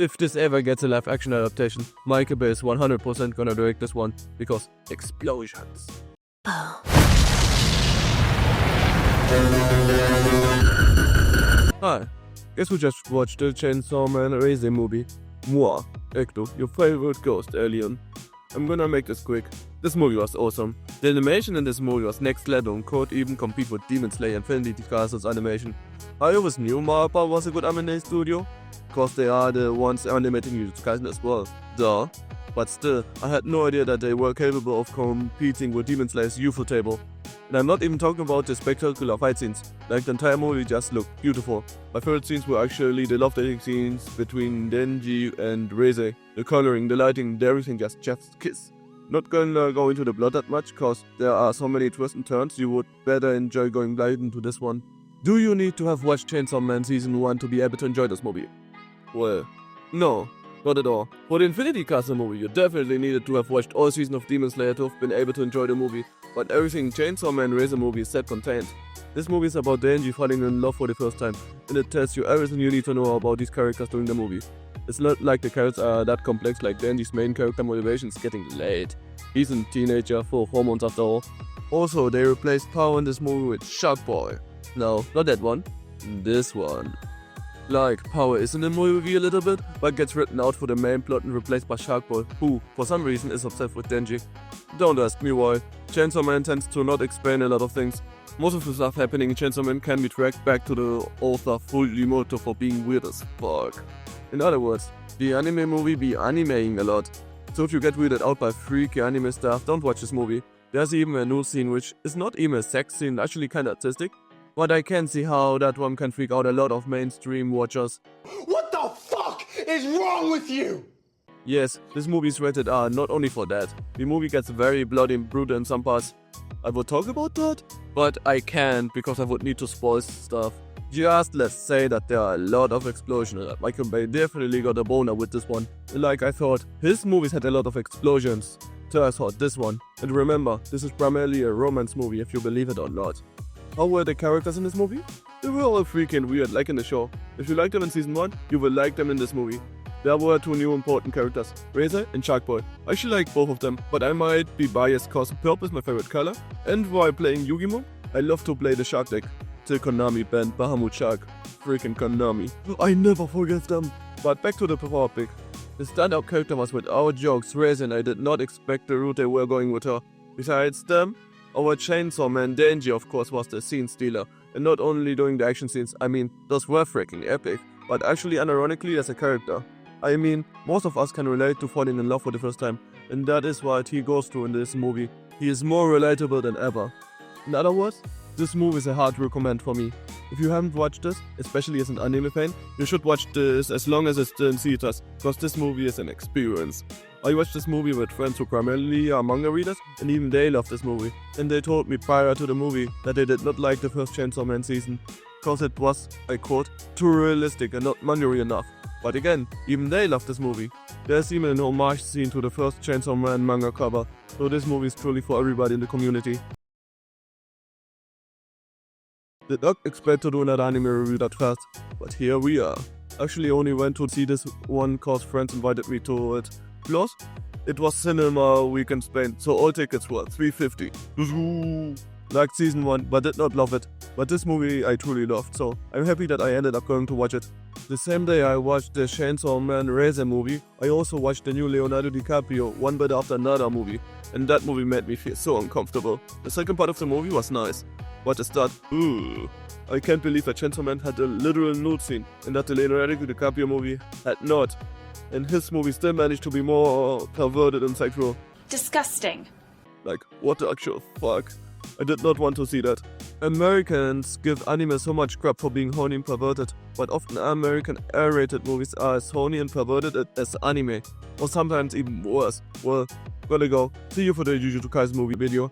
If this ever gets a live action adaptation, Michael Bay is 100% gonna direct this one, because explosions. Hi, guess who just watched the Chainsaw Man Reze movie? Moi, Ecto, your favorite ghost alien. I'm gonna make this quick. This movie was awesome. The animation in this movie was next level and could even compete with Demon Slayer Infinity Castle's animation. I always knew MAPPA was a good anime studio, cause they are the ones animating Jujutsu Kaisen as well. Duh. But still, I had no idea that they were capable of competing with Demon Slayer's UFO table. And I'm not even talking about the spectacular fight scenes, like the entire movie just looked beautiful. My favorite scenes were actually the love-taking scenes between Denji and Reze. The coloring, the lighting, everything just chef's kiss. Not gonna go into the plot that much, cause there are so many twists and turns, you would better enjoy going blind into this one. Do you need to have watched Chainsaw Man Season 1 to be able to enjoy this movie? Well, no. Not at all. For the Infinity Castle movie, you definitely needed to have watched all seasons of Demon Slayer to have been able to enjoy the movie, but everything Chainsaw Man Reze movie is self-contained. This movie is about Denji falling in love for the first time, and it tells you everything you need to know about these characters during the movie. It's not like the characters are that complex, like Denji's main character motivation is getting laid. He's a teenager full of hormones after all. Also, they replaced Power in this movie with Shark Boy. No, not that one. This one. Like, Power is in the movie a little bit, but gets written out for the main plot and replaced by Shark Boy, who, for some reason, is obsessed with Denji. Don't ask me why. Chainsaw Man tends to not explain a lot of things. Most of the stuff happening in Chainsaw Man can be tracked back to the author Fujimoto for being weird as fuck. In other words, the anime movie be animeing a lot. So if you get weirded out by freaky anime stuff, don't watch this movie. There's even a new scene which is not even a sex scene, actually kinda artistic. But I can see how that one can freak out a lot of mainstream watchers. What the fuck is wrong with you? Yes, this movie is rated R, not only for that. The movie gets very bloody and brutal in some parts. I would talk about that, but I can't because I would need to spoil stuff. Just let's say that there are a lot of explosions. Michael Bay definitely got a boner with this one. Like I thought, his movies had a lot of explosions. So I thought this one. And remember, this is primarily a romance movie if you believe it or not. How were the characters in this movie? They were all freaking weird, like in the show. If you liked them in season 1, you will like them in this movie. There were two new important characters, Reze and Shark Boy. I actually like both of them, but I might be biased cause purple is my favorite color. And while playing Yu-Gi-Oh!, I love to play the Shark deck. Till Konami banned Bahamut Shark. Freaking Konami. I never forget them. But back to the topic. The standout character was without jokes Reze, and I did not expect the route they were going with her. Besides them, our Chainsaw Man Denji of course was the scene stealer, and not only doing the action scenes, I mean, those were freaking epic, but actually unironically as a character. I mean, most of us can relate to falling in love for the first time, and that is what he goes through in this movie. He is more relatable than ever. In other words, this movie is a hard recommend for me. If you haven't watched this, especially as an anime fan, you should watch this as long as it's still in theaters, because this movie is an experience. I watched this movie with friends who primarily are manga readers, and even they loved this movie. And they told me prior to the movie that they did not like the first Chainsaw Man season, cause it was, I quote, too realistic and not manga enough. But again, even they loved this movie. There's even an homage scene to the first Chainsaw Man manga cover, so this movie is truly for everybody in the community. Did not expect to do another anime review that fast, but here we are. Actually only went to see this one cause friends invited me to it. Plus, it was cinema week in Spain, so all tickets were $350. Liked season 1, but did not love it. But this movie I truly loved, so I'm happy that I ended up going to watch it. The same day I watched the Chainsaw Man Reze movie, I also watched the new Leonardo DiCaprio one bit after another movie, and that movie made me feel so uncomfortable. The second part of the movie was nice, but the start, I can't believe that Chainsaw Man had a literal nude scene, and that the Leonardo DiCaprio movie had not. And his movie still managed to be more perverted and sexual. Disgusting. Like, what the actual fuck? I did not want to see that. Americans give anime so much crap for being horny and perverted, but often American R-rated movies are as horny and perverted as anime, or sometimes even worse. Well, gotta go. See you for the Jujutsu Kaisen movie video.